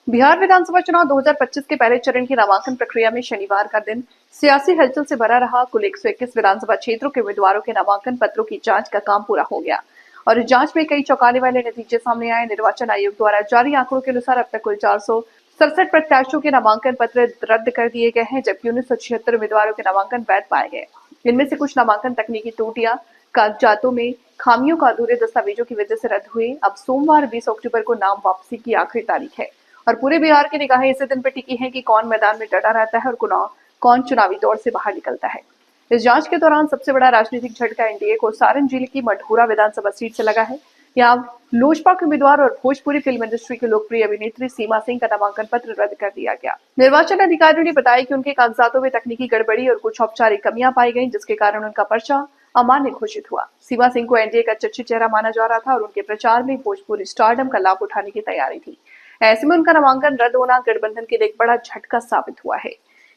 बिहार विधानसभा चुनाव 2025 के पहले चरण की नामांकन प्रक्रिया में शनिवार का दिन सियासी हलचल से भरा रहा। कुल 121 विधानसभा क्षेत्रों के उम्मीदवारों के नामांकन पत्रों की जांच का काम पूरा हो गया और इस जांच में कई चौंकाने वाले नतीजे सामने आए। निर्वाचन आयोग द्वारा जारी आंकड़ों के अनुसार अब तक कुल 467 प्रत्याशियों के नामांकन पत्र रद्द कर दिए गए हैं, जबकि 1976 उम्मीदवारों के नामांकन वैध पाए गए। इनमें से कुछ नामांकन तकनीकी त्रुटियां, कागजातों में खामियों का अधूरे दस्तावेजों की वजह से रद्द हुए। अब सोमवार 20 अक्टूबर को नाम वापसी की आखिरी तारीख है और पूरे बिहार की निगाहें इसी दिन पर टिकी हैं कि कौन मैदान में डटा रहता है और कौन चुनावी दौर से बाहर निकलता है। इस जांच के दौरान सबसे बड़ा राजनीतिक झटका एनडीए को सारण जिले की मढ़ौरा विधानसभा सीट से लगा है। यहाँ लोजपा के उम्मीदवार और भोजपुरी फिल्म इंडस्ट्री की लोकप्रिय अभिनेत्री सीमा सिंह का नामांकन पत्र रद्द कर दिया गया। निर्वाचन अधिकारियों ने बताया कि उनके कागजातों में तकनीकी गड़बड़ी और कुछ औपचारिक कमियां पाई गई, जिसके कारण उनका पर्चा अमान्य घोषित हुआ। सीमा सिंह को एनडीए का चर्चित चेहरा माना जा रहा था और उनके प्रचार में भोजपुरी स्टारडम का लाभ उठाने की तैयारी थी। ऐसे में उनका नामांकन रद्द होना गठबंधन के लिए एक बड़ा झटका साबित हुआ है।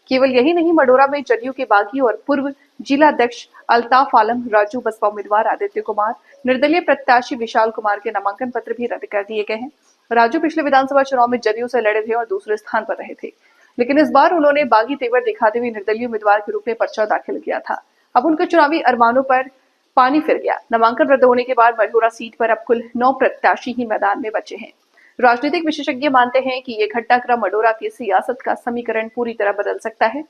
केवल यही नहीं, मढ़ौरा में जदयू के बागी और पूर्व जिलाध्यक्ष अल्ताफ आलम, राजू बसपा उम्मीदवार आदित्य कुमार, निर्दलीय प्रत्याशी विशाल कुमार के नामांकन पत्र भी रद्द कर दिए गए हैं। राजू पिछले विधानसभा चुनाव में जदयू से लड़े थे और दूसरे स्थान पर रहे थे, लेकिन इस बार उन्होंने बागी तेवर दिखाते हुए निर्दलीय उम्मीदवार के रूप में पर्चा दाखिल किया था। अब उनके चुनावी अरमानों पर पानी फिर गया। नामांकन रद्द होने के बाद मढ़ौरा सीट पर अब कुल 9 प्रत्याशी ही मैदान में बचे हैं। राजनीतिक विशेषज्ञ मानते हैं कि ये घटनाक्रम मढ़ौरा की सियासत का समीकरण पूरी तरह बदल सकता है।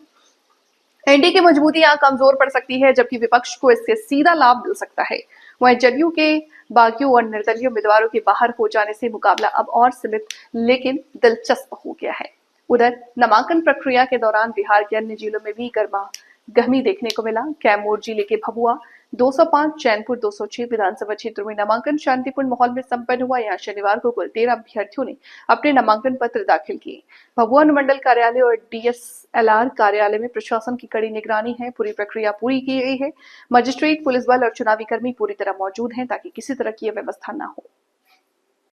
एनडीए की मजबूती यहाँ कमजोर पड़ सकती है, जबकि विपक्ष को इससे सीधा लाभ मिल सकता है। वहीं जदयू के बागियों और निर्दलीय उम्मीदवारों के बाहर हो जाने से मुकाबला अब और सीमित लेकिन दिलचस्प हो गया है। उधर नामांकन प्रक्रिया के दौरान बिहार के अन्य जिलों में भी गर्मा गर्मी देखने को मिला। कैमूर जिले के भभुआ 205, चैनपुर 206 विधानसभा क्षेत्रों में नामांकन शांतिपूर्ण माहौल में संपन्न हुआ। यहाँ शनिवार को कुल 13 अभ्यर्थियों ने अपने नामांकन पत्र दाखिल किए। भभुआ अनुमंडल कार्यालय और डीएसएलआर कार्यालय में प्रशासन की कड़ी निगरानी है। पूरी प्रक्रिया पूरी की गई है। मजिस्ट्रेट, पुलिस बल और चुनावी कर्मी पूरी तरह मौजूद हैं ताकि किसी तरह की व्यवस्था न हो।